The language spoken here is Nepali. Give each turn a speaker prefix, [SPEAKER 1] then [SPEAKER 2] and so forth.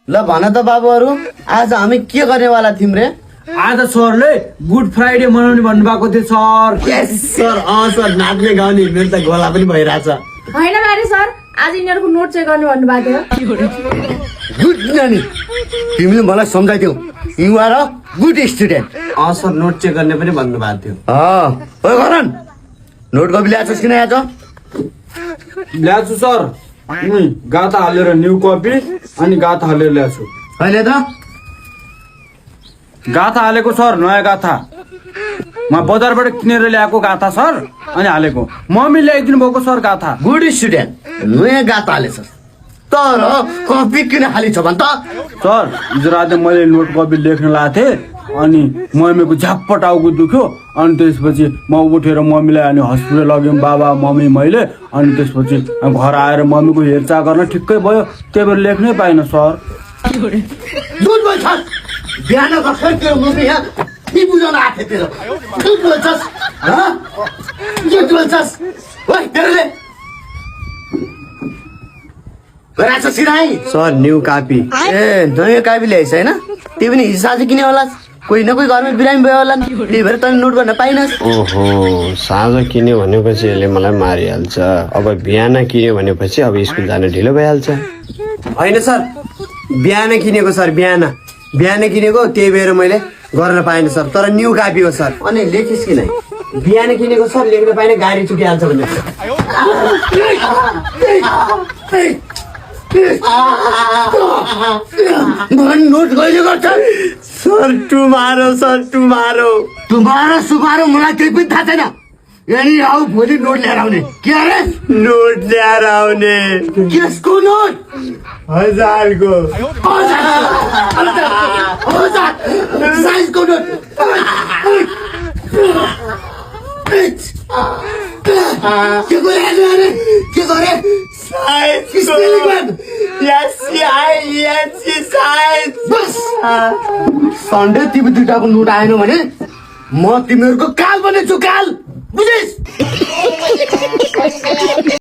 [SPEAKER 1] ल भन त बाबुहरू आज हामी के गर्नेवाला थियौँ रे?
[SPEAKER 2] आज सरले गुड फ्राइडे मनाउने भन्नुभएको थियो सर।
[SPEAKER 1] यस सर, सर नाच्ने गाउने मेरो त गोला पनि भइरहेछ।
[SPEAKER 3] होइन बारे सर, आज यिनीहरूको नोट चेक गर्ने भन्नुभएको थियो।
[SPEAKER 1] गुड नानी, तिमीले मलाई सम्झाइदियौ, you are a good student.
[SPEAKER 2] Sir note check गर्ने पनि भन्नुभएको थियो।
[SPEAKER 1] ओ गरन, नोट कपी ल्याएछस् किन आज?
[SPEAKER 2] ल्याएको छु सर, गाथा हालेर न्यू कपी अनि गाथा हालेर ल्याएको छु।
[SPEAKER 1] अहिले त
[SPEAKER 2] गाथा हालेको सर, नयाँ गाथा म बजारबाट किनेर ल्याएको गाथा सर अनि हालेको। मम्मी ल्याइदिनु भएको सर गाथा।
[SPEAKER 1] गुड स्टुडेन्ट, नयाँ गाता हालेछस् तर कपी किन हालिछ भन् त?
[SPEAKER 2] सर हिजो राति मैले नोट कपी लेख्न लगाएको थिएँ अनि मम्मीको झ्याप्प टाउको दुख्यो अनि त्यसपछि म उठेर मम्मीलाई अनि हस्पिटल लग्यौँ, बाबा मम्मी मैले। अनि त्यसपछि घर आएर मम्मीको हेरचाह गर्न ठिक्कै भयो, त्यही भएर लेख्नै पाइनँ सर।
[SPEAKER 1] झुट बोल्छस्, बिहान भर्खर तेरो मम्मी यहाँ के बुझाउन आएको थियो तेरो? झुट बोल्छस्, झुट बोल्छस्। ओइ तेरोले गराछ सिराई
[SPEAKER 4] सर न्यू कापी।
[SPEAKER 1] ए नयाँ कापी ल्याइस् होइन? त्यो पनि हिसाब किने होला, कोही न कोही घरमा बिरामी भयो होला, त्यही भएर तैँले नोट गर्न पाइनस्।
[SPEAKER 4] ओहो, साँझ किन्यो भनेपछि यसले मलाई मारिहाल्छ। अब बिहान किन्यो भनेपछि अब स्कुल जान ढिलो भइहाल्छ।
[SPEAKER 1] होइन सर, बिहान किनेको सर, बिहान किनेको, त्यही भएर मैले गर्न पाइनँ सर। तर न्यू कापी हो सर। अनि लेखिस् कि नै? बिहान किनेको सर, लेख्न पाइनँ, गाडी चुकिहाल्छ भने। नोट कहिले गर्छ
[SPEAKER 4] सर टुमारो, सर टुमारो।
[SPEAKER 1] तुम्हारो सुबारो मलाई केही पनि थाहा छैन। यही आऊ, भोलि नोट लिएर आउने। के अरे?
[SPEAKER 4] नोट ल्याएर आउने।
[SPEAKER 1] केसको नोट?
[SPEAKER 4] 1000 को।
[SPEAKER 1] साइजको नोट। के गरे अरे? के गरे? बस सन्डे तिमी दुइटाको नोट आएन भने म तिमीहरूको काल बनेछु, काल बुझिस्?